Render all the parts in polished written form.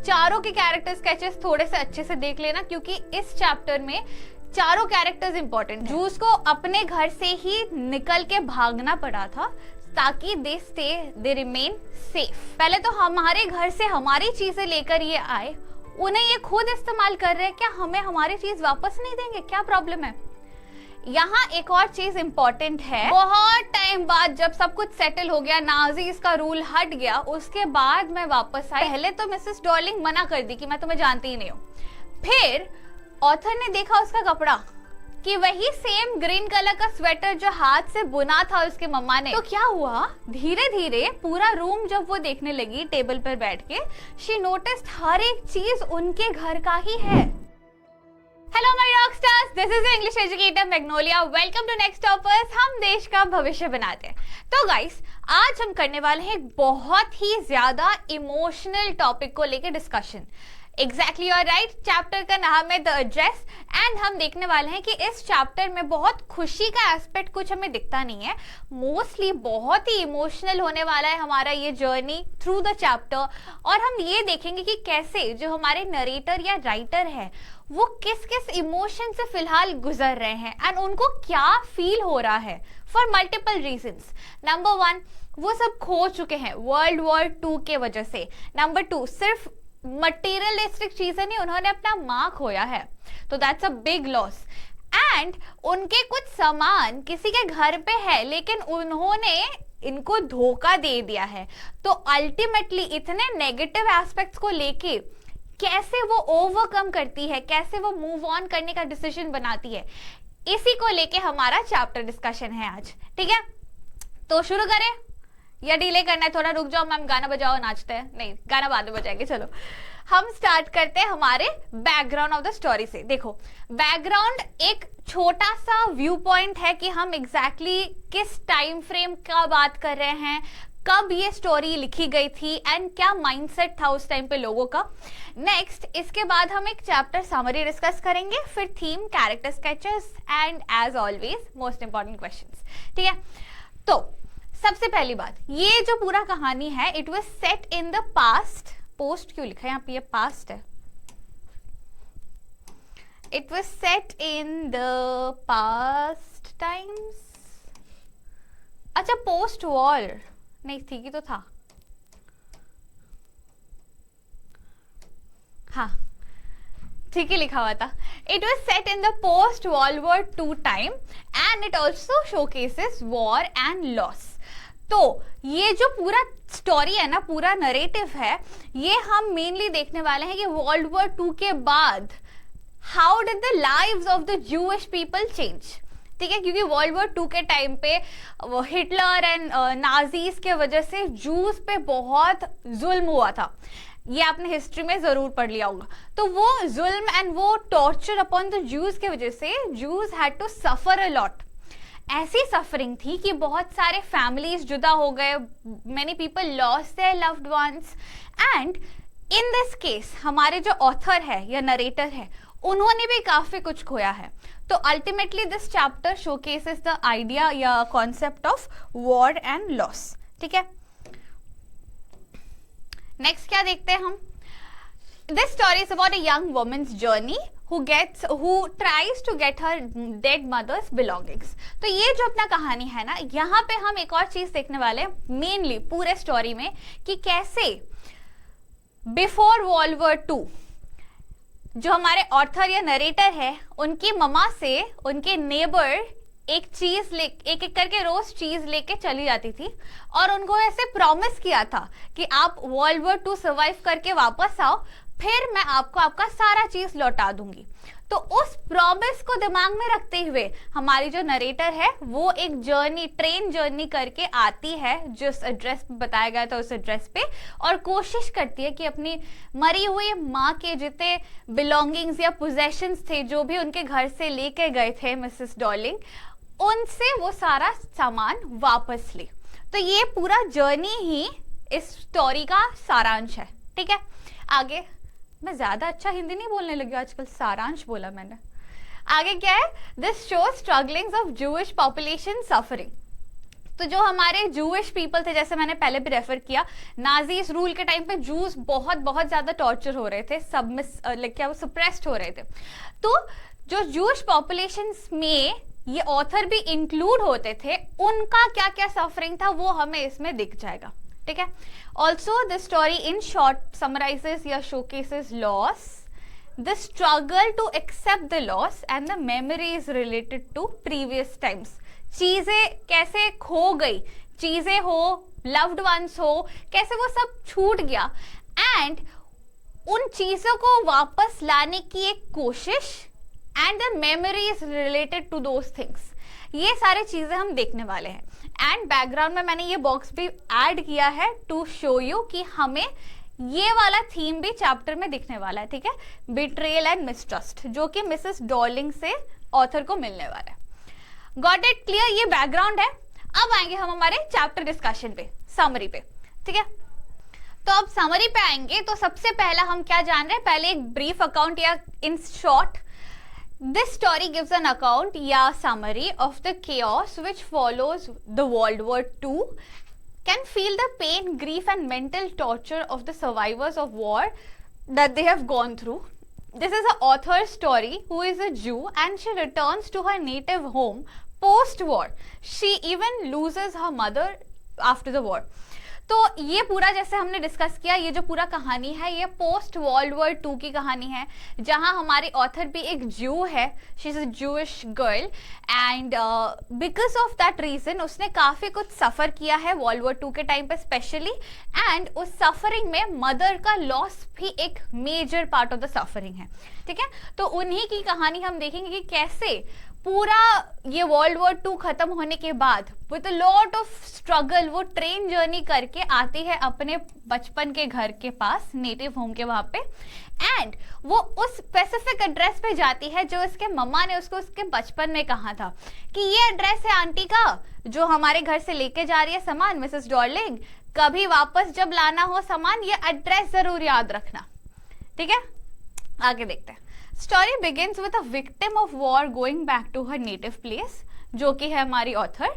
चारों के character sketches थोड़े से अच्छे से देख लेना, क्योंकि इस चैप्टर में चारों कैरेक्टर्स इंपॉर्टेंट। जूस को अपने घर से ही निकल के भागना पड़ा था ताकि दे रिमेन सेफ। पहले तो हमारे घर से हमारी चीजें लेकर ये आए, उन्हें ये खुद इस्तेमाल कर रहे हैं, क्या हमें हमारी चीज वापस नहीं देंगे? क्या प्रॉब्लम है? यहाँ एक और चीज इंपॉर्टेंट है, बहुत टाइम बाद जब सब कुछ सेटल हो गया, नाजीज का रूल हट गया, उसके बाद मैं वापस आई। पहले तो मिसेस डॉर्लिंग मना कर दी कि मैं तुम्हें जानती ही नहीं हूँ। फिर ऑथर ने देखा उसका कपड़ा कि वही सेम ग्रीन कलर का स्वेटर जो हाथ से बुना था उसके मम्मा ने। तो क्या हुआ, धीरे धीरे पूरा रूम जब वो देखने लगी टेबल पर बैठ के, शी नोटिस्ड हर एक चीज उनके घर का ही है। Hello my rock stars, this is English educator Magnolia. Welcome to Next Toppers, हम देश का भविष्य बनाते हैं। तो गाइस, आज हम करने वाले हैं एक बहुत ही ज्यादा इमोशनल टॉपिक को लेकर discussion. Exactly you are right, chapter का नाम है द एड्रेस एंड हम देखने वाले हैं कि इस चैप्टर में बहुत खुशी का एस्पेक्ट कुछ हमें दिखता नहीं है। मोस्टली बहुत ही इमोशनल होने वाला है हमारा ये जर्नी थ्रू द चैप्टर, और हम ये देखेंगे कि कैसे जो हमारे नरेटर या राइटर है वो किस किस इमोशन से फिलहाल गुजर रहे हैं एंड उनको क्या फील हो रहा है फॉर मल्टीपल रीजंस। नंबर 1, वो सब खो चुके हैं वर्ल्ड वॉर 2 के वजह से। नंबर 2, सिर्फ मटेरियलिस्टिक चीजें नहीं, उन्होंने अपना माँ खोया है, तो that's a big loss. And उनके कुछ सामान किसी के घर पे है लेकिन उन्होंने इनको धोखा दे दिया है। तो अल्टीमेटली इतने नेगेटिव एस्पेक्ट्स को लेके कैसे वो ओवरकम करती है, कैसे वो मूव ऑन करने का डिसीजन बनाती है, इसी को लेके हमारा चैप्टर डिस्कशन है आज। ठीक है, तो शुरू करें या डिले करना है? थोड़ा रुक जाओ मैम, गाना बजाओ, नाचते हैं। नहीं, गाना बाद में बजाएंगे। चलो हम स्टार्ट करते हैं हमारे बैकग्राउंड ऑफ द स्टोरी से। देखो, बैकग्राउंड एक छोटा सा व्यू पॉइंट है कि हम एग्जैक्टली किस टाइम फ्रेम का बात कर रहे हैं, कब ये स्टोरी लिखी गई थी एंड क्या माइंडसेट था उस टाइम पे लोगों का। नेक्स्ट, इसके बाद हम एक चैप्टर समरी डिस्कस करेंगे, फिर theme, character sketches and as always most important questions. ठीक है, तो सबसे पहली बात, ये जो पूरा कहानी है it was set in the past. Post क्यों लिखा है यहाँ पे? ये पास्ट है। It was set in the past times. अच्छा, पोस्ट वॉर नहीं, ठीक ही तो था। हाँ, ठीक ही लिखा हुआ था। It was set in the post world war 2 time and it also showcases war and loss. तो ये जो पूरा स्टोरी है ना, पूरा नरेटिव है, ये हम मेनली देखने वाले हैं कि वर्ल्ड वॉर 2 के बाद how did the lives of the Jewish people change. ठीक है, क्योंकि वर्ल्ड वॉर 2 के टाइम पे हिटलर एंड नाजीज के वजह से जूस पे बहुत जुल्म हुआ था। ये आपने हिस्ट्री में जरूर पढ़ लिया होगा। तो वो जुल्म एंड वो टॉर्चर अपॉन द जूस के वजह से Jews had to suffer a lot. ऐसी सफरिंग थी कि बहुत सारे फैमिलीज जुदा हो गए, many people lost their loved ones and in this case हमारे जो ऑथर है या नरेटर है उन्होंने भी काफी कुछ खोया है। तो ultimately this chapter showcases the idea या concept of war and loss. ठीक है, नेक्स्ट क्या देखते हैं हम? This story is about a young woman's journey who tries to get her dead mother's belongings। तो ये जो अपना कहानी है ना, यहाँ पे हम एक और चीज देखने वाले हैं मेनली पूरे स्टोरी में कि कैसे बिफोर वर्ल्ड वॉर 2 जो हमारे ऑथर या नरेटर है उनकी मम्मा से उनके नेबर एक एक करके रोज चीज लेके चली जाती थी और उनको ऐसे प्रॉमिस किया था कि आप वर्ल्ड वॉर 2 सर्वाइव करके वापस आओ, फिर मैं आपको आपका सारा चीज लौटा दूंगी। तो उस प्रॉमिस को दिमाग में रखते हुए हमारी जो नरेटर है वो एक जर्नी, ट्रेन जर्नी करके आती है जिस एड्रेस पे बताया गया था उस एड्रेस पे, और कोशिश करती है कि अपनी मरी हुई माँ के जितने बिलोंगिंग्स या पोजेशंस थे जो भी उनके घर से लेके गए थे मिसेस डॉर्लिंग, उनसे वो सारा सामान वापस ले। तो ये पूरा जर्नी ही इस स्टोरी का सारांश है। ठीक है, आगे मैं ज्यादा अच्छा हिंदी नहीं बोलने लगी आजकल, सारांश बोला मैंने। आगे क्या है? This shows strugglings of Jewish population suffering. तो जो हमारे जूइश पीपल थे, जैसे मैंने पहले भी रेफर किया, नाजीज रूल के टाइम पे जूस बहुत बहुत ज्यादा टॉर्चर हो रहे थे, क्या वो सप्रेस्ड हो रहे थे। तो जो जूइश पॉपुलेशन में ये ऑथर भी इंक्लूड होते थे, उनका क्या क्या सफरिंग था वो हमें इसमें दिख जाएगा, ठीक है। Also the story in short summarises या showcases loss, the struggle to accept the loss and the memories related to previous times. चीजें कैसे खो गई, चीजें हो, लव्ड वंस हो, कैसे वो सब छूट गया, एंड उन चीजों को वापस लाने की एक कोशिश, and the memories related to those things. ये सारी चीजें हम देखने वाले हैं। एंड बैकग्राउंड में मैंने ये बॉक्स भी ऐड किया है टू शो यू कि हमें ये वाला थीम भी चैप्टर में दिखने वाला है, ठीक है, बिट्रेयल एंड मिसट्रस्ट, जो कि मिसेस डॉर्लिंग से ऑथर को मिलने वाला है। Got it clear? ये बैकग्राउंड है। अब आएंगे हम हमारे चैप्टर डिस्कशन पे, समरी पे, ठीक है। तो अब समरी पे आएंगे तो सबसे पहला हम क्या जान रहे हैं, पहले एक ब्रीफ अकाउंट या in short, this story gives an account या summary of the chaos which follows the World War II, can feel the pain, grief and mental torture of the survivors of war that they have gone through. This is the author's story, who is a Jew, and she returns to her native home post-war. She even loses her mother after the war. तो ये पूरा जैसे हमने discuss किया, ये जो पूरा कहानी है ये पोस्ट वर्ल्ड वॉर 2 की कहानी है, जहां हमारी ऑथर भी एक ज्यू है, she is a Jewish girl, and because of that reason उसने काफी कुछ सफर किया है वर्ल्ड वॉर 2 के टाइम पे स्पेशली, एंड उस सफरिंग में मदर का लॉस भी एक major part of the suffering है, ठीक है। तो उन्हीं की कहानी हम देखेंगे कि कैसे पूरा ये वर्ल्ड वॉर 2 खत्म होने के बाद with a lot of struggle वो ट्रेन जर्नी करके आती है अपने बचपन के घर के पास, नेटिव होम के वहां पे, एंड वो उस स्पेसिफिक एड्रेस पे जाती है जो उसके मम्मा ने उसको उसके बचपन में कहा था कि ये एड्रेस है आंटी का जो हमारे घर से लेके जा रही है सामान, मिसेस डॉर्लिंग, कभी वापस जब लाना हो सामान ये एड्रेस जरूर याद रखना, ठीक है। आगे देखते हैं। Story begins with a victim of war going back to her native place, जो कि है हमारी author.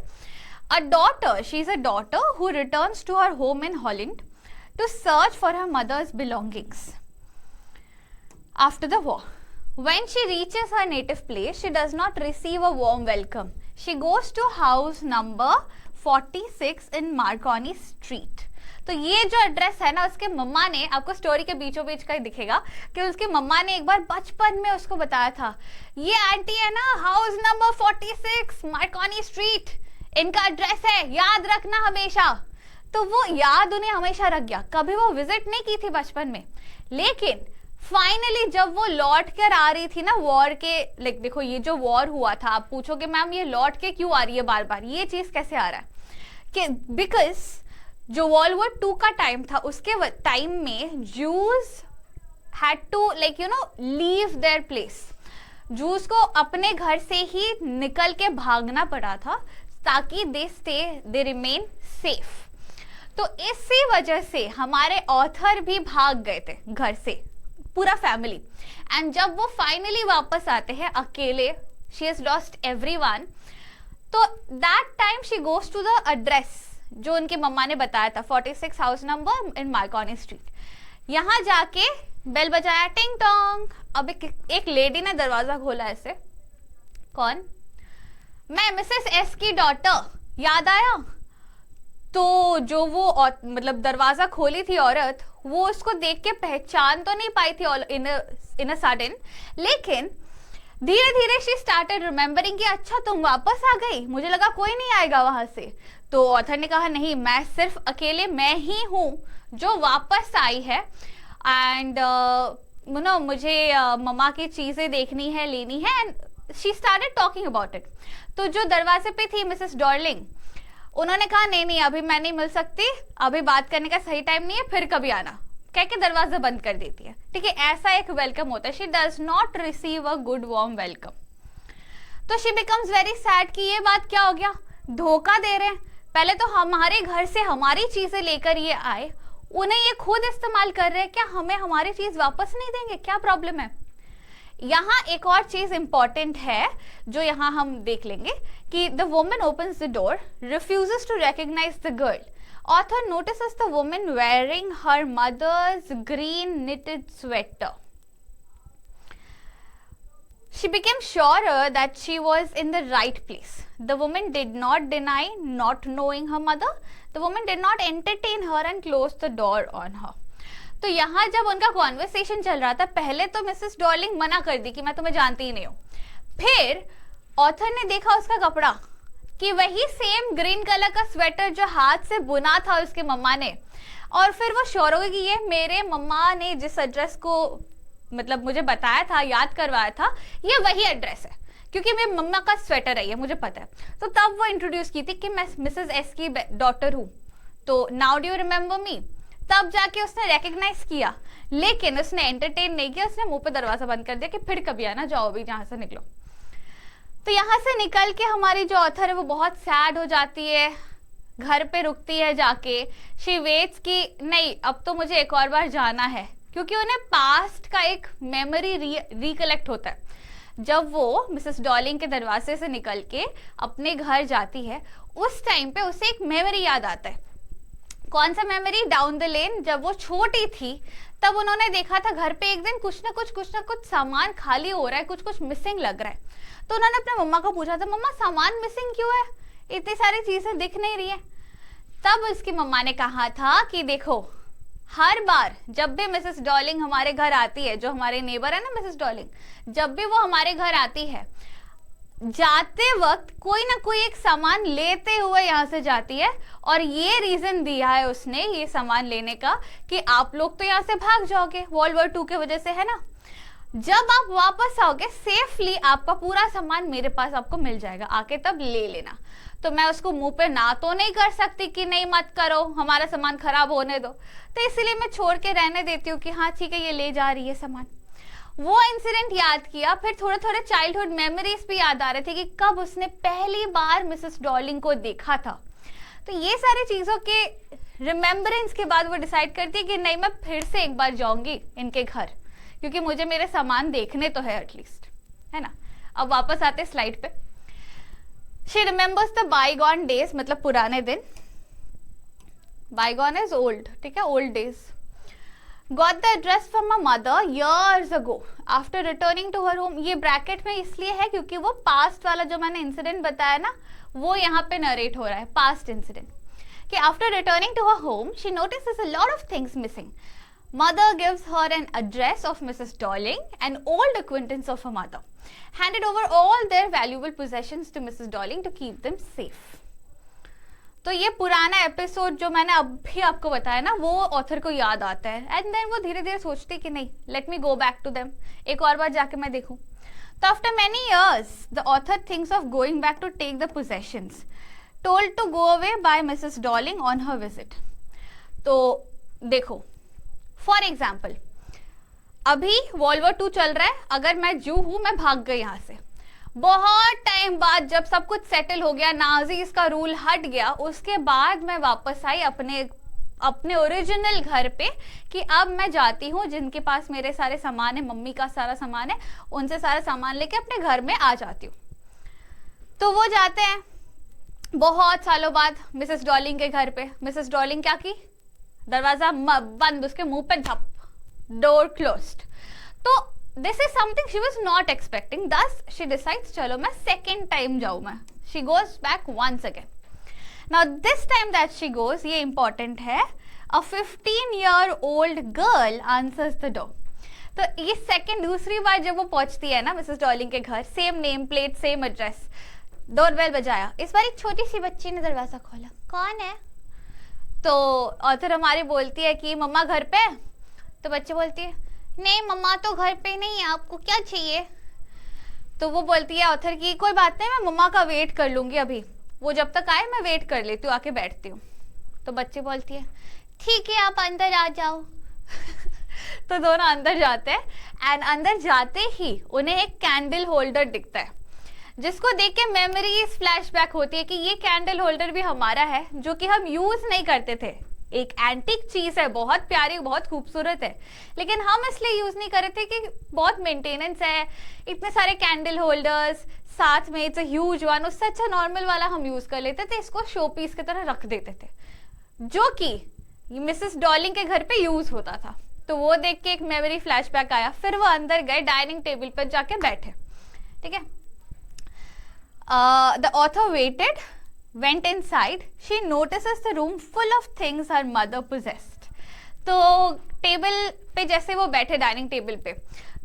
A daughter, she is a daughter who returns to her home in Holland to search for her mother's belongings after the war. When she reaches her native place, she does not receive a warm welcome. She goes to house number 46 in Marconi Street. तो ये जो address है ना, उसके मम्मा ने, आपको story के बीचों बीच का ही दिखेगा कि उसकी मम्मा ने एक बार बचपन में उसको बताया था, ये आंटी है ना हाउस नंबर 46 मार्कोनी स्ट्रीट, इनका एड्रेस है, याद रखना हमेशा। तो वो याद उन्हें हमेशा रख गया, कभी वो विजिट नहीं की थी बचपन में, लेकिन फाइनली जब वो लौट कर आ रही थी ना वॉर के, लाइक देखो ये जो वॉर हुआ था, आप पूछोगे मैम ये लौट के क्यों आ रही है बार बार, ये चीज कैसे आ रहा है, कि बिकॉज जो वर्ल्ड वॉर 2 का टाइम था उसके टाइम में Jews had to like you know leave their place, Jews को अपने घर से ही निकल के भागना पड़ा था ताकि दे रिमेन सेफ। तो इसी वजह से हमारे ऑथर भी भाग गए थे घर से, पूरा फैमिली, एंड जब वो फाइनली वापस आते हैं अकेले, शी हैज लॉस्ट एवरीवन, तो that time she goes to the address जो उनकी मम्मा ने बताया था, 46 house number in Marconi Street. यहां जाके बेल बजाया, टिंग टोंग। अब एक लेडी ने दरवाजा खोला ऐसे, कौन? मैं मिसेस एस की डॉटर, याद आया? तो जो वो मतलब दरवाजा खोली थी औरत, वो उसको देख के पहचान तो नहीं पाई थी इन अ सडन, लेकिन धीरे धीरे शी स्टार्टेड रिमेम्बरिंग कि अच्छा तुम वापस आ गई, मुझे लगा कोई नहीं आएगा वहां से। तो ऑथर ने कहा नहीं, मैं सिर्फ अकेले मैं ही हूं जो वापस आई है, एंड मुझे मम्मा की चीजें देखनी है, लेनी है, and she started talking about it. तो जो दरवाजे पे थी मिसेस डॉर्लिंग, उन्होंने कहा नहीं अभी मैं नहीं मिल सकती, अभी बात करने का सही टाइम नहीं है, फिर कभी आना, कह के दरवाजा बंद कर देती है, ठीक है। ऐसा एक वेलकम होता है, she does not receive a good warm welcome. तो शी बिकम्स वेरी सैड कि ये बात क्या हो गया, धोखा दे रहे हैं, पहले तो हमारे घर से हमारी चीजें लेकर ये आए, उन्हें ये खुद इस्तेमाल कर रहे हैं, क्या हमें हमारी चीज वापस नहीं देंगे, क्या प्रॉब्लम है? यहाँ एक और चीज इंपॉर्टेंट है जो यहाँ हम देख लेंगे कि the woman opens the door, refuses to recognize the girl. Author notices the woman wearing her mother's green knitted sweater. She became surer that she was in the right place. The woman did not deny not knowing her mother. The woman did not entertain her and close the door on her. तो यहाँ जब उनका conversation चल रहा था, पहले तो Mrs Darling मना कर दी कि मैं तुम्हें जानती ही नहीं हूँ. फिर ऑथर ने देखा उसका कपड़ा कि वही सेम ग्रीन कलर का स्वेटर जो हाथ से बुना था उसके मम्मा ने, और फिर वो श्योर हो गई कि ये मेरे मम्मा ने जिस एड्रेस को मतलब मुझे बताया था, याद करवाया था, ये वही एड्रेस है क्योंकि मेरी मम्मा का स्वेटर है, ये मुझे पता है. तो तब वो इंट्रोड्यूस की थी कि मैं मिसेस एस की डॉटर हूँ, तो now do you remember me. तब जाके उसने रिकॉग्नाइज किया, लेकिन उसने एंटरटेन नहीं किया, उसने मुंह पे दरवाजा बंद कर दिया कि फिर कभी आना, जाओ भी जहां से निकलो. तो यहाँ से निकल के हमारी जो ऑथर है वो बहुत सैड हो जाती है, घर पे रुकती है जाके. शी वेट्स कि नहीं अब तो मुझे एक और बार जाना है, क्योंकि उन्हें पास्ट का एक मेमोरी रिकलेक्ट होता है. जब वो मिसेस डॉर्लिंग के दरवाजे से निकल के अपने घर जाती है, उस टाइम पे उसे एक मेमोरी याद आता है. कौन सा मेमोरी? डाउन द लेन जब वो छोटी थी तब उन्होंने देखा था घर पे एक दिन कुछ ना कुछ सामान खाली हो रहा है, कुछ मिसिंग लग रहा है. तो उन्होंने अपने मम्मा को पूछा था, मम्मा सामान मिसिंग क्यों है, इतनी सारी चीजें दिख नहीं रही है. तब उसकी मम्मा ने कहा था कि देखो हर बार जब भी मिसेस डॉर्लिंग हमारे घर आती है, जो हमारे नेबर है ना मिसेस डॉर्लिंग, जब भी वो हमारे घर आती है, जाते वक्त कोई ना कोई एक सामान लेते हुए यहाँ से जाती है, और ये रीजन दिया है उसने ये सामान लेने का कि आप लोग तो यहाँ से भाग जाओगे वर्ल्ड वॉर 2 के वजह से, है ना. जब आप वापस आओगे सेफली आपका पूरा सामान मेरे पास आपको मिल जाएगा, आके तब ले लेना. तो मैं उसको मुंह पे ना तो नहीं कर सकती कि नहीं मत करो, हमारा सामान खराब होने दो, तो इसलिए मैं छोड़ के रहने देती हूँ कि हाँ ठीक है ये ले जा रही है सामान. वो इंसिडेंट याद किया, फिर थोड़े थोड़े चाइल्डहुड मेमोरीज भी याद आ रहे थे कि कब उसने पहली बार मिसेस डॉर्लिंग को देखा था. तो ये सारी चीजों के रिमेम्बरेंस के बाद वो डिसाइड करती है कि नहीं मैं फिर से एक बार जाऊंगी इनके घर, क्योंकि मुझे मेरे सामान देखने तो है एटलीस्ट, है ना. अब वापस आते स्लाइड पे. She remembers the bygone days, मतलब पुराने दिन. बाईगॉन इज ओल्ड, ठीक है, old days. Got the address from my mother years ago after returning to her home. ये ब्रैकेट में इसलिए है क्योंकि वो पास्ट वाला जो मैंने इंसिडेंट बताया ना, वो यहाँ पे नरेट हो रहा है, पास्ट इंसिडेंट. कि after returning to her home, she notices a lot of things missing. Mother gives her an address of Mrs. Darling, an old acquaintance of her mother. Handed over all their valuable possessions to Mrs. Darling to keep them safe. तो ये पुराना episode जो मैंने अभी आपको बताया ना, वो ऑथर को याद आता है, एंड देन वो धीरे धीरे सोचती कि नहीं let me go back to them, एक और बार जाके मैं देखूं. तो after many years the author thinks of going back to take the possessions told to go away by Mrs Dorling on her visit. तो देखो फॉर एग्जाम्पल अभी वर्ल्ड वॉर 2 चल रहा है, अगर मैं जू हूं, मैं भाग गई यहाँ से, बहुत टाइम बाद जब सब कुछ सेटल हो गया, नाजीज का रूल हट गया, उसके बाद मैं वापस आई अपने ओरिजिनल घर पे कि अब मैं जाती हूँ जिनके पास मेरे सारे सामान है, मम्मी का सारा सामान है, उनसे सारा सामान लेके अपने घर में आ जाती हूँ. तो वो जाते हैं बहुत सालों बाद मिसेस डॉर्लिंग के घर पे. मिसेस डॉर्लिंग क्या की, दरवाजा बंद, उसके मुंह पे धप, डोर क्लोज्ड. तो this is something she was not expecting, thus she decides चलो मैं second time जाऊँ मैं. She goes back once again. Now this time that she goes, ये important है, a 15-year-old girl answers the door. तो ये second दूसरी बार जब वो पहुंचती है ना मिसेस डॉर्लिंग के घर, same name plate same address, doorbell बजाया, इस बार एक छोटी सी बच्ची ने दरवाजा खोला. कौन है? तो ऑथर हमारी बोलती है कि मम्मा घर पे. तो बच्ची बोलती है नहीं मम्मा तो घर पे नहीं है, आपको क्या चाहिए? तो वो बोलती है ऑथर की कोई बात नहीं, मैं मम्मा का वेट कर लूंगी, अभी वो जब तक आए मैं वेट कर लेती हूँ, आके बैठती हूँ. तो बच्ची बोलती है ठीक है आप अंदर आ जाओ. तो दोनों अंदर जाते हैं, एंड अंदर जाते ही उन्हें एक कैंडल होल्डर दिखता है, जिसको देख के मेमोरीज फ्लैशबैक होती है कि ये कैंडल होल्डर भी हमारा है, जो कि हम यूज नहीं करते थे एक एंटिक चीज है, बहुत प्यारी, बहुत खूबसूरत है, लेकिन हम इसलिए यूज नहीं कर रहे थे कि बहुत मेंटेनेंस है, इतने सारे कैंडल होल्डर्स साथ में, इट्स अ ह्यूज वन, उससे अच्छा नॉर्मल वाला हम यूज कर लेते थे, इसको शो पीस की तरह रख देते थे, जो कि मिसेस डॉर्लिंग के घर पे यूज होता था। तो वो देख के एक मेमोरी फ्लैशबैक आया, फिर वो अंदर गए, डाइनिंग टेबल पर जाके बैठे, ठीक है। The author waited, went inside, she notices the room full of things her mother possessed. तो टेबल पे जैसे वो बैठे डाइनिंग टेबल पे,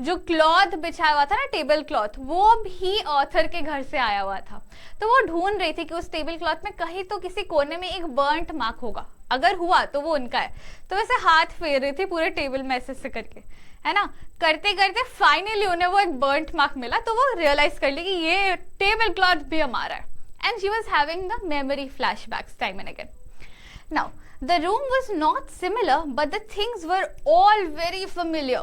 जो क्लॉथ बिछाया हुआ था ना, टेबल क्लॉथ, वो भी ऑथर के घर से आया हुआ था। तो वो ढूंढ रही थी कि उस टेबल क्लॉथ में कहीं तो किसी कोने में एक बर्न्ट मार्क होगा, अगर हुआ तो वो उनका है। तो वैसे हाथ फेर रही थी पूरे टेबल में ऐसे करके, है ना, करते करते फाइनली उन्हें वो एक बर्न्ट मार्क मिला, तो वो रियलाइज कर ली कि ये टेबल क्लॉथ भी हमारा है। And she was having the memory flashbacks time and again. Now, the room was not similar, but the things were all very familiar.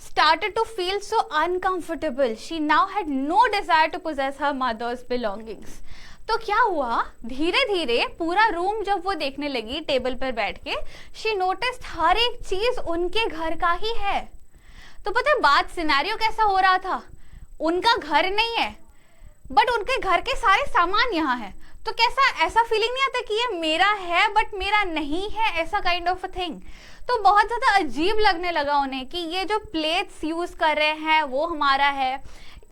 Started to feel so uncomfortable. She now had no desire to possess her mother's belongings. तो क्या हुआ, धीरे धीरे पूरा room जब वो देखने लगी टेबल पर बैठ के, she noticed हर एक चीज उनके घर का ही है। तो पता है बात, सिनेरियो कैसा हो रहा था, उनका घर नहीं है बट उनके घर के सारे सामान यहाँ है। तो कैसा, ऐसा फीलिंग नहीं आता कि ये मेरा है बट मेरा नहीं है, ऐसा काइंड ऑफ अ थिंग। तो बहुत ज्यादा अजीब लगने लगा उन्हें कि ये जो प्लेट्स यूज कर रहे हैं वो हमारा है,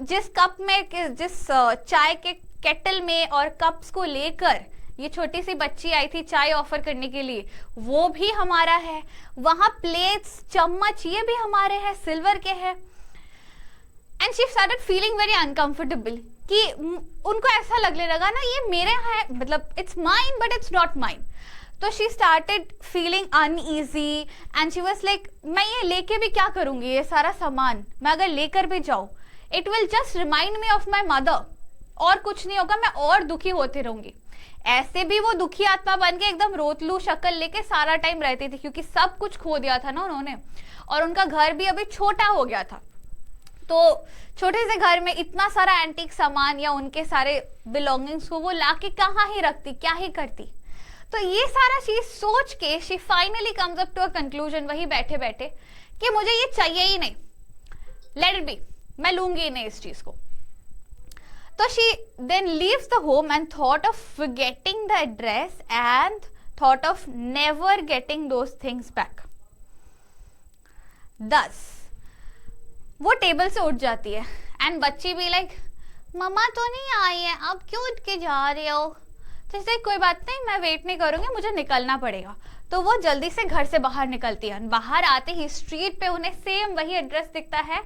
जिस कप में, जिस चाय के केटल में और कप्स को लेकर ये छोटी सी बच्ची आई थी चाय ऑफर करने के लिए, वो भी हमारा है, वहां प्लेट्स चम्मच ये भी हमारे हैं, सिल्वर के हैं। And she started feeling very uncomfortable, कि उनको ऐसा लगने लगा ना ये मेरे है, मतलब it's mine but it's not mine. तो she started feeling uneasy and she was like, मैं ये लेके भी क्या करूंगी, ये सारा सामान मैं अगर लेकर भी जाऊं, it will just remind me of my mother, और कुछ नहीं होगा, मैं और दुखी होती रहूंगी। ऐसे भी वो दुखी आत्मा बन के एकदम रोतलू शक्ल लेके सारा टाइम रहती थी, क्योंकि सब कुछ खो दिया था ना उन्होंने, और उनका घर भी अभी छोटा हो गया था। तो छोटे से घर में इतना सारा एंटीक सामान या उनके सारे बिलोंगिंग्स को वो लाके कहाँ ही रखती, क्या ही करती। तो ये सारा चीज सोच के she finally comes up to a conclusion, वही बैठे बैठे, कि मुझे ये चाहिए ही नहीं, लेट इट बी, मैं लूंगी ही नहीं इस चीज को। तो she then leaves the home and thought of forgetting the address and thought of never getting those things back. दस वो टेबल से उठ जाती है एंड बच्ची भी लाइक, मम्मा तो नहीं आई है, आप क्यों उठ के जा रहे हो। तो इससे कोई बात नहीं, मैं वेट नहीं करूंगी, मुझे निकलना पड़ेगा। तो वो जल्दी से घर से बाहर निकलती है। बाहर आते ही स्ट्रीट पे उन्हें सेम वही एड्रेस दिखता है,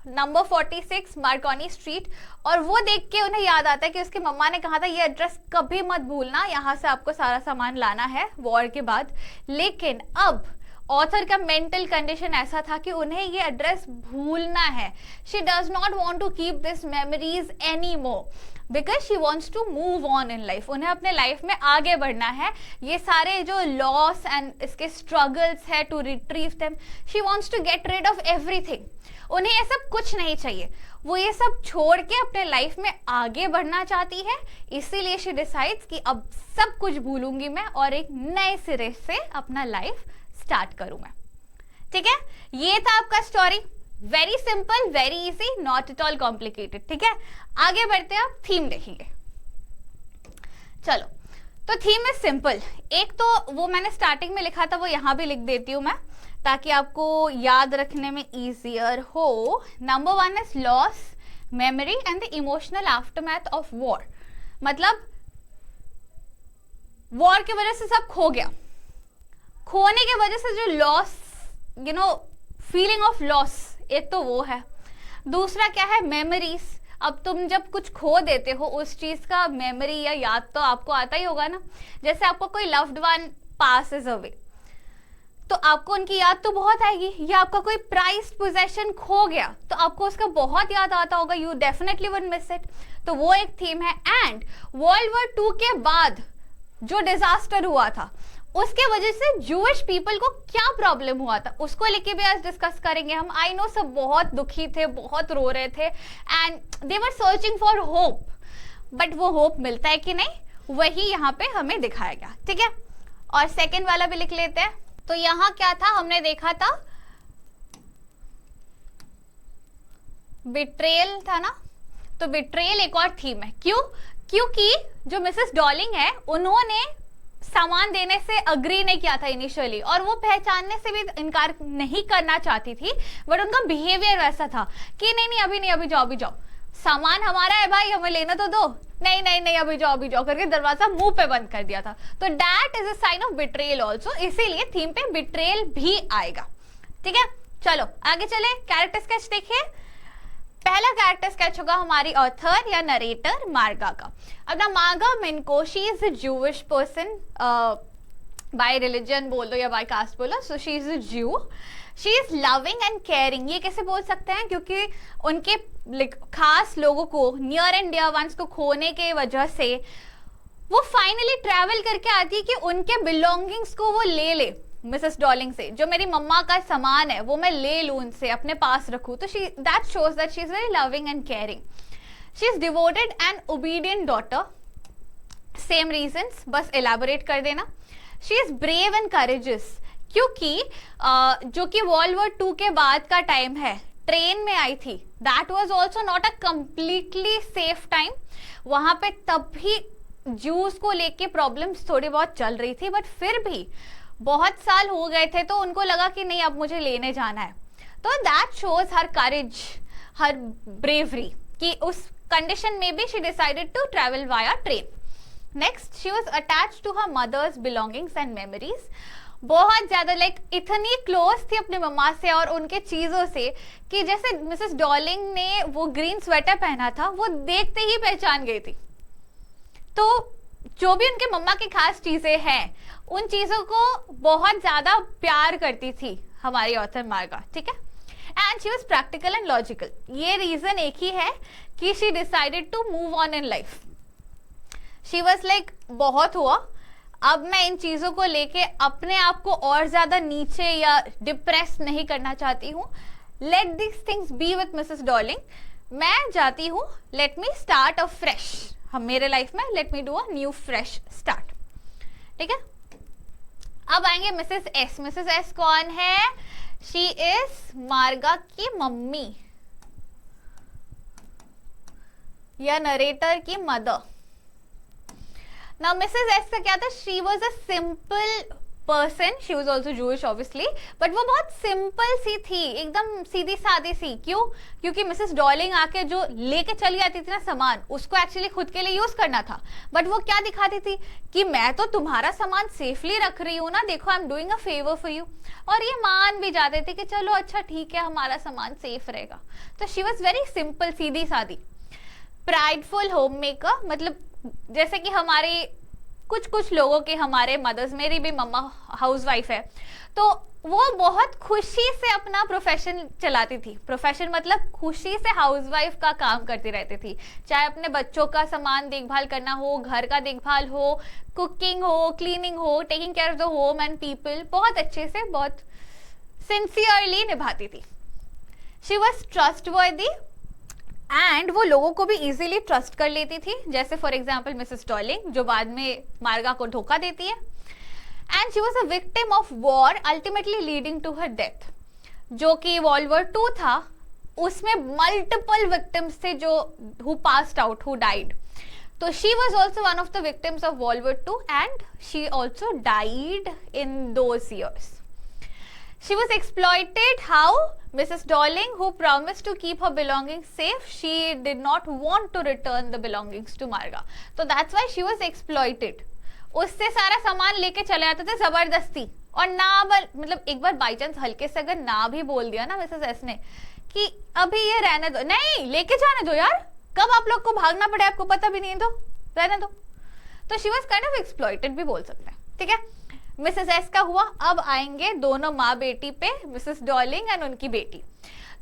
नंबर 46 मार्कोनी स्ट्रीट, और वो देख के उन्हें याद आता है कि उसकी मम्मा ने कहा था ये एड्रेस कभी मत भूलना, यहाँ से आपको सारा सामान लाना है वॉर के बाद। लेकिन अब ऑथर का मेंटल कंडीशन ऐसा था कि उन्हें ये एड्रेस भूलना है। She does not want to keep this memories any more because she wants to move on in life. उन्हें अपने लाइफ में आगे बढ़ना है। ये सारे जो लॉस एंड इसके स्ट्रगल्स है to retrieve them, she wants to get rid of everything. उन्हें ये सब कुछ नहीं चाहिए, वो ये सब छोड़ के अपने लाइफ में आगे बढ़ना चाहती है। इसीलिए शी डिसाइड्स कि अब सब कुछ भूलूंगी मैं और एक नए सिरे से अपना लाइफ स्टार्ट करूं मैं। ठीक है, ये था आपका story. Very simple, very easy, not at all complicated. ठीक है, आगे बढ़ते हैं, आप थीम देखेंगे। चलो, तो थीम इज सिंपल। एक तो वो मैंने स्टार्टिंग में लिखा था, वो यहां भी लिख देती हूं मैं ताकि आपको याद रखने में इजियर हो। Number 1 is loss, memory and the emotional aftermath of war. मतलब वॉर की वजह से सब खो गया, खोने की वजह से जो loss, you know, feeling of loss, एक तो वो है। दूसरा क्या है, मेमोरीज। अब तुम जब कुछ खो देते हो उस चीज का मेमोरी या याद तो आपको आता ही होगा ना। जैसे आपको कोई लव्ड वन पासेस अवे तो आपको उनकी याद तो बहुत आएगी, या आपका कोई प्राइज्ड पोजेशन खो गया तो आपको उसका बहुत याद आता होगा, you definitely would miss it. तो वो एक थीम है। एंड वर्ल्ड वॉर 2 के बाद जो डिजास्टर हुआ था उसके वजह से जूइश पीपल को क्या प्रॉब्लम हुआ था उसको लेके भी आज डिस्कस करेंगे हम। आई नो सब बहुत दुखी थे, बहुत रो रहे थे and they were searching for hope, but वो होप मिलता है कि नहीं, वही यहाँ पे हमें दिखाया गया। ठीक है, और सेकंड वाला भी लिख लेते हैं। तो यहाँ क्या था, हमने देखा था बिट्रेयल था ना, तो बिट्रेयल एक और थीम है। क्यों? क्योंकि जो मिसेस डॉलिंग है उन्होंने सामान देने से अग्री नहीं किया था इनिशियली, और वो पहचानने से भी इनकार नहीं करना चाहती थी, बट उनका बिहेवियर वैसा था कि नहीं नहीं अभी नहीं, अभी जाओ, अभी जाओ, सामान हमारा है भाई, हमें लेना तो दो, नहीं नहीं नहीं अभी जाओ, अभी जाओ करके दरवाजा मुंह पे बंद कर दिया था। तो that is a sign of betrayal also, इसीलिए थीम पे बिट्रेयल भी आएगा। ठीक है, चलो आगे चले। कैरेक्टर स्केच देखिए। पहला कैरेक्टर स्केच होगा हमारी ऑथर या नरेटर मार्गा का। अब ना Marga Minco, she is a Jewish person, by religion बोल दो या बाय कास्ट बोलो, सो शी इज अ जू। She is loving and caring. ये कैसे बोल सकते हैं? क्योंकि उनके खास लोगों को, नियर एंड डियर वंस को खोने के वजह से वो फाइनली ट्रैवल करके आती है कि उनके बिलोंगिंग्स को वो ले ले मिसेस डॉलिंग से, जो मेरी मम्मा का सामान है वो मैं ले लूं उनसे, अपने पास रखूं। तो she, that shows that she is very loving and caring. She is devoted and obedient daughter. Same reasons, बस एलैबोरेट कर देना। She is brave and courageous, क्योंकि जो कि वर्ल्ड वॉर 2 के बाद का टाइम है, ट्रेन में आई थी, that was also not a completely safe time. वहां पे तब भी जूस को लेके प्रॉब्लम्स थोड़ी बहुत चल रही थी, बट फिर भी बहुत साल हो गए थे तो उनको लगा कि नहीं अब मुझे लेने जाना है। तो that shows her courage, her bravery, कि उस कंडीशन में भी she decided to travel via train. Next, she was attached to her mother's belongings and memories. बहुत ज्यादा इतनी क्लोज थी अपने मम्मा से और उनके चीजों से कि जैसे मिसेस डॉलिंग ने वो ग्रीन स्वेटर पहना था वो देखते ही पहचान गई थी। तो जो भी उनके मम्मा की खास चीजें हैं उन चीजों को बहुत ज्यादा प्यार करती थी हमारी ऑथर मार्गा। ठीक है, and she was practical and logical. ये रीजन एक ही है कि she decided to move on in life. She was like बहुत हुआ, अब मैं इन चीजों को लेके अपने आप को और ज्यादा नीचे या डिप्रेस नहीं करना चाहती हूँ। Let this things B with Mrs Dorling, मैं जाती हूँ, let me start a fresh, हम मेरे लाइफ में let me do a new fresh start. ठीक है, अब आएंगे मिसेस एस। मिसेस एस कौन है? शी इज मार्गा की मम्मी या नरेटर की मदर। नाउ मिसेस एस का क्या था? She was a simple person, she was also Jewish obviously, but वो बहुत सिंपल सी थी, एकदम सीधी सादी सी। क्यों? क्योंकि मिसेस डॉलिंग आके जो लेके चली आती थी ना सामान, उसको एक्चुअली खुद के लिए यूज करना था, बट वो क्या दिखाती थी कि मैं तो तुम्हारा सामान सेफली रख रही हूँ ना, देखो I am doing a favour for you. और ये मान भी जाते थे कि चलो अच्छा ठीक है, हमारा सामान सेफ रहेगा। तो शी वॉज वेरी सिंपल, सीधी सादी। प्राइडफुल होम मेकर, मतलब जैसे कि हमारी कुछ लोगों के, हमारे मदर्स, मेरी भी मम्मा हाउसवाइफ है, तो वो बहुत खुशी से अपना प्रोफेशन चलाती थी। प्रोफेशन मतलब खुशी से हाउसवाइफ का काम करती रहती थी, चाहे अपने बच्चों का सामान देखभाल करना हो, घर का देखभाल हो, कुकिंग हो, क्लीनिंग हो, taking care of the home and people, बहुत अच्छे से, बहुत सिंसियरली निभाती थी। शी वॉज ट्रस्टवर्दी एंड वो लोगों को भी इजीली ट्रस्ट कर लेती थी, जैसे फॉर एग्जाम्पल मिसेस डॉलिंग जो बाद में मार्गा को धोखा देती है। And she was a victim of war, ultimately leading to her death. जो कि वर्ल्ड वॉर 2 था, उसमें मल्टीपल विक्टिम्स थे जो who passed out, who died. तो she was also one of the victims of world war 2 and she also died in those years. She was exploited. How? Mrs. Darling, who promised to keep her belongings safe, she did not want to return the belongings to Marga. So that's why she was exploited. उससे सारा सामान लेके चले आते थे जबरदस्ती, और ना मतलब एक बार बाई चांस हल्के से अगर ना भी बोल दिया ना मिसेस एस ने कि अभी ये रहने दो, नहीं लेके जाने दो यार, कब आप लोग को भागना पड़े आपको पता भी नहीं, तो रहने दो। तो she was kind of exploited भी बोल सकते हैं। ठीक है, मिसेस एस का हुआ। अब आएंगे दोनों माँ बेटी पे, मिसेस डॉलिंग एंड उनकी बेटी।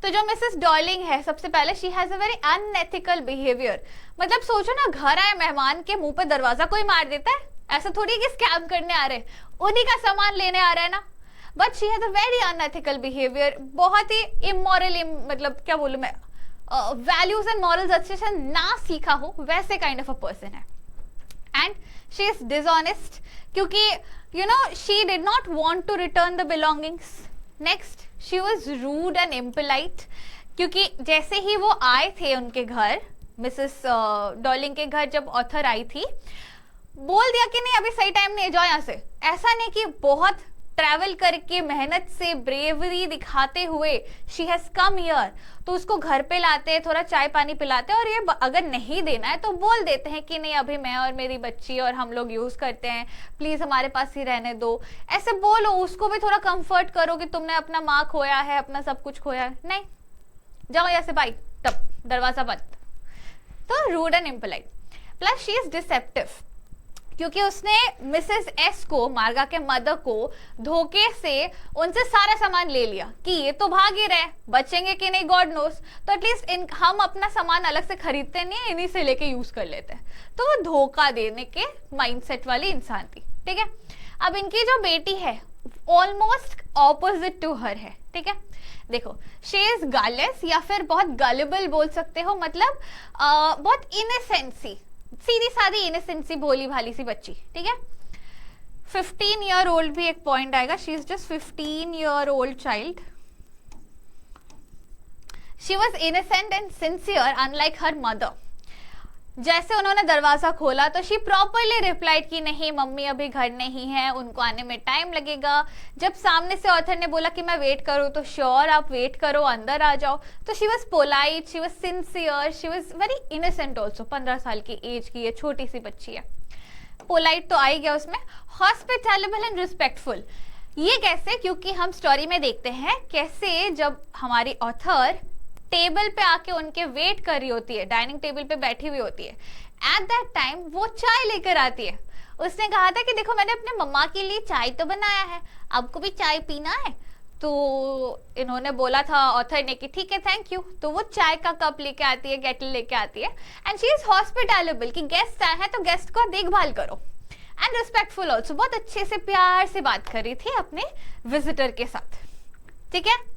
तो जो मिसेस डॉलिंग है, सबसे पहले she has a very unethical behaviour. मतलब सोचो ना, घर आए मेहमान के मुंह पे दरवाजा कोई मार देता है, ऐसा थोड़ी कि स्कैम करने आ रहे, उन्हीं का सामान लेने आ रहा है ना। But she has a very unethical behaviour, बहुत ही इमोरल, मतलब क्या बोलूं मैं, वैल्यूज एंड मॉरल्स अच्छे से ना सीखा हो वैसे काइंड ऑफ अ पर्सन है। एंड शी इज डिसऑनेस्ट क्योंकि you know she did not want to return the belongings. Next, she was rude and impolite क्योंकि जैसे ही वो आए थे उनके घर, मिसेस डॉलिंग के घर जब ऑथर आई थी, बोल दिया कि नहीं अभी सही टाइम नहीं, जाओ यहाँ से. ऐसा नहीं कि बहुत ट्रैवल करके मेहनत से ब्रेवरी दिखाते हुए शी हैज कम हियर, तो उसको घर पे लाते हैं, थोड़ा चाय पानी पिलाते हैं, और ये अगर नहीं देना है तो बोल देते हैं कि नहीं अभी मैं और मेरी बच्ची और हम लोग यूज करते हैं, प्लीज हमारे पास ही रहने दो. ऐसे बोलो, उसको भी थोड़ा कंफर्ट करो कि तुमने अपना माँ खोया है, अपना सब कुछ खोया है. नहीं, जाओ यहाँ से भाई, तब दरवाजा बंद. तो rude and impolite. Plus she is deceptive क्योंकि उसने मिसेस एस को, मार्गा के मदर को, धोखे से उनसे सारा सामान ले लिया कि ये तो भाग ही रहे, बचेंगे कि नहीं गॉड नोस, तो एटलीस्ट हम अपना सामान अलग से खरीदते नहीं है, इन्हीं से लेके यूज कर लेते हैं. तो वो धोखा देने के माइंडसेट वाली इंसान थी. ठीक है. अब इनकी जो बेटी है ऑलमोस्ट ऑपोजिट टू हर है. ठीक है. देखो, शी इज गालेस या फिर बहुत गलेबल बोल सकते हो, मतलब बहुत इनोसेंसी, सीधी सादी इनोसेंसी, भोली भाली सी बच्ची. ठीक है. 15 ईयर ओल्ड भी एक पॉइंट आएगा. She is just 15 year old child. She was innocent and sincere unlike her mother. जैसे उन्होंने दरवाजा खोला तो शी प्रॉपरली रिप्लाइड कि नहीं मम्मी अभी घर नहीं है, उनको आने में टाइम लगेगा. जब सामने से ऑथर ने बोला कि मैं वेट करूं तो श्योर आप वेट करो, अंदर आ जाओ. तो she was polite, she was sincere, she was very innocent also. 15 साल की एज की है, छोटी सी बच्ची है. पोलाइट तो आ ही गया उसमें. हॉस्पिटैलेबल एंड रिस्पेक्टफुल. ये कैसे? क्योंकि हम स्टोरी में देखते हैं कैसे जब हमारी ऑथर टेबल पे आके उनके वेट कर रही होती है, डाइनिंग टेबल पे बैठी हुई होती है, एट दैट टाइम वो चाय लेकर आती है. उसने कहा था कि देखो मैंने अपने मम्मा के लिए चाय तो बनाया है, आपको भी चाय पीना है. तो इन्होंने बोला था ऑथर ने कि ठीक है थैंक यू. तो वो चाय का कप लेके आती है, केटल लेके आती है. एंड शी इज हॉस्पिटैलेबल कि गेस्ट आए हैं तो गेस्ट को देखभाल करो. एंड रिस्पेक्टफुल ऑल्सो, बहुत अच्छे से प्यार से बात कर रही थी अपने विजिटर के साथ. ठीक है.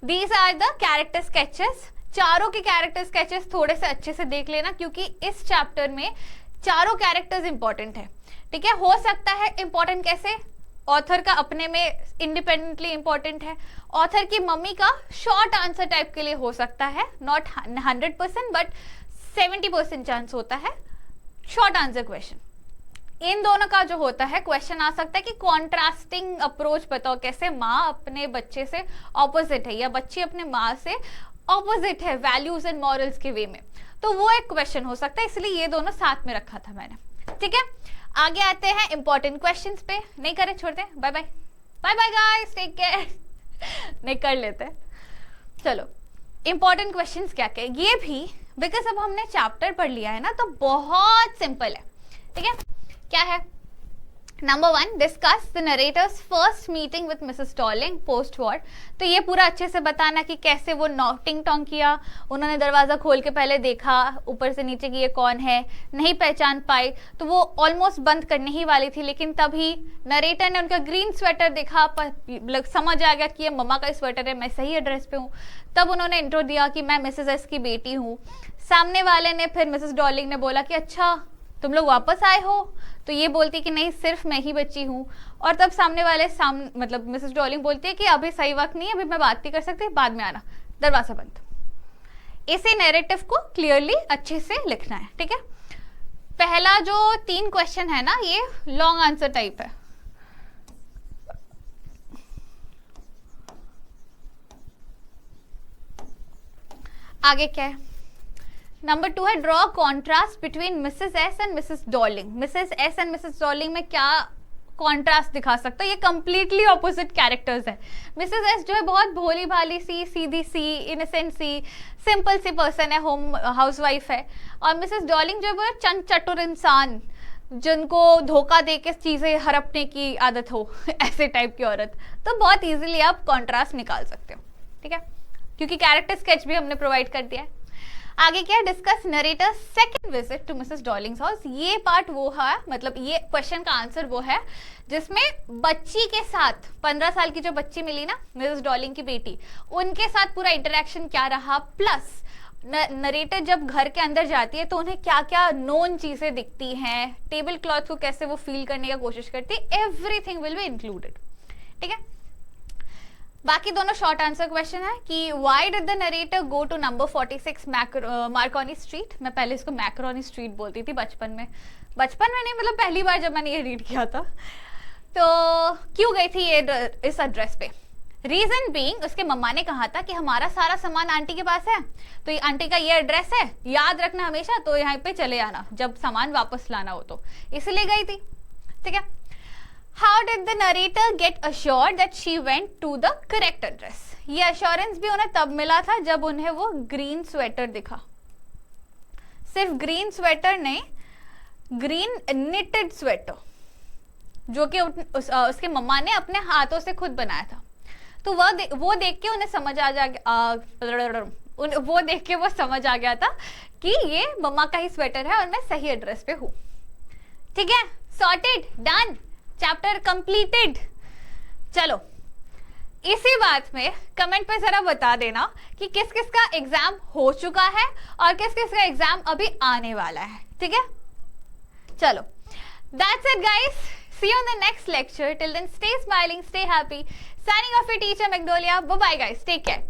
These are the character sketches. चारों के कैरेक्टर स्केचेस थोड़े से अच्छे से देख लेना क्योंकि इस चैप्टर में चारों कैरेक्टर्स इंपॉर्टेंट है. ठीक है. हो सकता है इंपॉर्टेंट कैसे, ऑथर का अपने में इंडिपेंडेंटली इंपॉर्टेंट है, ऑथर की मम्मी का शॉर्ट आंसर टाइप के लिए हो सकता है, नॉट 100% बट 70% चांस होता है शॉर्ट आंसर क्वेश्चन. इन दोनों का जो होता है क्वेश्चन आ सकता है कि कॉन्ट्रास्टिंग अप्रोच बताओ, कैसे माँ अपने बच्चे से ऑपोजिट है या बच्ची अपने माँ से ऑपोजिट है वैल्यूज एंड मॉरल्स के वे में. तो वो एक क्वेश्चन हो सकता है, इसलिए ये दोनों साथ में रखा था मैंने. ठीक है. आगे आते हैं इंपॉर्टेंट क्वेश्चंस पे. नहीं करे छोड़ते, bye bye bye bye guys, take care. नहीं कर लेते. चलो इंपॉर्टेंट क्वेश्चंस क्या क्या ये भी, बिकॉज अब हमने चैप्टर पढ़ लिया है ना तो बहुत सिंपल है. ठीक है. क्या है? Number 1, discuss the narrator's first meeting with Mrs Dorling post war. तो ये पूरा अच्छे से बताना कि कैसे वो नॉटिंग टोंग किया, उन्होंने दरवाजा खोल के पहले देखा ऊपर से नीचे कि ये कौन है, नहीं पहचान पाई तो वो ऑलमोस्ट बंद करने ही वाली थी, लेकिन तभी नरेटर ने उनका ग्रीन स्वेटर देखा, समझ आ गया कि ये मम्मा का स्वेटर है, मैं सही एड्रेस पे हूँ. तब उन्होंने इंट्रो दिया कि मैं मिसेस एस की बेटी हूँ. सामने वाले ने फिर मिसेस डॉलिंग ने बोला कि अच्छा तुम लोग वापस आए हो, तो ये बोलती कि नहीं सिर्फ मैं ही बची हूँ. और तब सामने वाले मतलब मिसेस डॉलिंग बोलती है कि अभी सही वक्त नहीं, अभी मैं बात नहीं कर सकती, बाद में आना, दरवाजा बंद. इसे नैरेटिव को क्लियरली अच्छे से लिखना है. ठीक है. पहला जो 3 क्वेश्चन है ना ये लॉन्ग आंसर टाइप है. आगे क्या है? नंबर 2 है draw contrast between Mrs S and Mrs Dorling. Mrs S and Mrs Dorling में क्या कॉन्ट्रास्ट दिखा सकता है? ये कंप्लीटली ऑपोजिट कैरेक्टर्स है. मिसेस एस जो है बहुत भोली भाली सी, सीधी सी, इनोसेंट सी, सिंपल सी पर्सन है, होम हाउसवाइफ है. और मिसेस डॉलिंग जो है वो चंद चतुर इंसान जिनको धोखा दे के चीजें हड़पने की आदत हो ऐसे टाइप की औरत. तो बहुत इजीली आप कॉन्ट्रास्ट निकाल सकते हो. ठीक है. क्योंकि कैरेक्टर स्केच भी हमने प्रोवाइड कर दिया है. आगे क्या है? Discuss narrator second visit to Mrs Dorling's house. ये पार्ट वो है, मतलब ये क्वेश्चन का आंसर वो है जिसमें बच्ची के साथ 15 साल की जो बच्ची मिली ना मिसेस डॉलिंग की बेटी, उनके साथ पूरा इंटरेक्शन क्या रहा, प्लस नरेटर जब घर के अंदर जाती है तो उन्हें क्या क्या नोन चीजें दिखती हैं, टेबल क्लॉथ को कैसे वो फील करने की कोशिश करती है, एवरीथिंग विल बी इंक्लूडेड। ठीक है, बाकी दोनों शॉर्ट आंसर क्वेश्चन है कि why did the narrator go to number 46 Marconi Street. मैं पहले इसको मैक्रोनी स्ट्रीट बोलती थी बचपन में नहीं, मतलब पहली बार जब मैंने ये रीड किया था। तो क्यों गई थी ये इस एड्रेस पे? रीजन बीइंग, उसके मम्मा ने कहा था कि हमारा सारा सामान आंटी के पास है, तो ये आंटी का ये एड्रेस है, याद रखना हमेशा, तो यहाँ पे चले आना जब सामान वापस लाना हो, तो इसलिए गई थी। ठीक है, how did the narrator get assured that she went to the correct address? ये अश्योरेंस भी उन्हें तब मिला था जब उन्हें वो ग्रीन स्वेटर दिखा। सिर्फ ग्रीन स्वेटर नहीं, ग्रीन निटेड स्वेटर, जो कि उसके मम्मा ने अपने हाथों से खुद बनाया था। तो वो देख के उन्हें समझ आ गया था कि ये मम्मा का ही स्वेटर है और मैं सही एड्रेस पे हूँ। ठीक है, सॉर्टेड, डन, चैप्टर कंप्लीटेड। चलो, इसी बात में कमेंट पे जरा बता देना कि किस किस का एग्जाम हो चुका है और किस किस का एग्जाम अभी आने वाला है। ठीक है, चलो, that's it guys, see you in the next lecture, till then stay smiling, stay happy, signing off your teacher Magnolia, bye bye guys, take care.